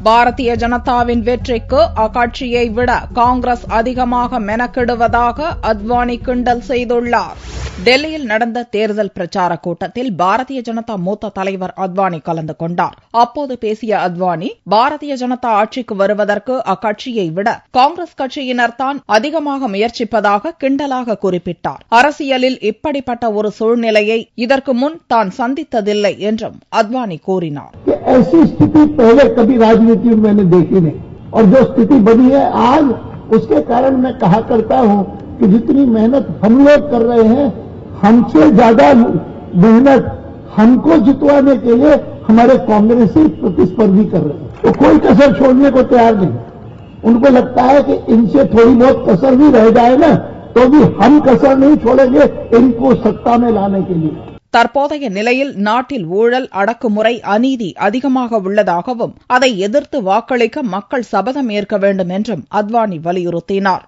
பாரதிய ஜனதாவின் வெற்றிக்கு அக்கட்சியை விட காங்கிரஸ் அதிகமாக மெனக்கிடுவதாக அத்வானி கிண்டல் செய்துள்ளார். டெல்லியில் நடந்த தேர்தல் பிரச்சார கூட்டத்தில் பாரதிய ஜனதா மூத்த தலைவர் அத்வானி கலந்து கொண்டார். அப்போது பேசிய அத்வானி, பாரதிய ஜனதா ஆட்சிக்கு வருவதற்கு அக்கட்சியை விட காங்கிரஸ் கட்சியினர்தான் அதிகமாக முயற்சிப்பதாக கிண்டலாக குறிப்பிட்டார். அரசியலில் இப்படிப்பட்ட ஒரு சூழ்நிலையை இதற்கு முன் தான் சந்தித்ததில்லை என்றும் அத்வானி கூறினார். ऐसी स्थिति पहले कभी राजनीति में मैंने देखी नहीं और जो स्थिति बनी है आज, उसके कारण मैं कहा करता हूं कि जितनी मेहनत हम लोग कर रहे हैं, हमसे ज्यादा मेहनत हमको जितवाने के लिए हमारे कांग्रेसी प्रतिस्पर्धी कर रहे हैं. तो कोई कसर छोड़ने को तैयार नहीं. उनको लगता है कि इनसे थोड़ी बहुत कसर भी रह जाए ना, तो भी हम कसर नहीं छोड़ेंगे इनको सत्ता में लाने के लिए. தற்போதைய நிலையில் நாட்டில் ஊழல், அடக்குமுறை, அநீதி அதிகமாக உள்ளதாகவும் அதை எதிர்த்து வாக்களிக்க மக்கள் சபதம் ஏற்க வேண்டும் என்றும் அத்வானி வலியுறுத்தினார்.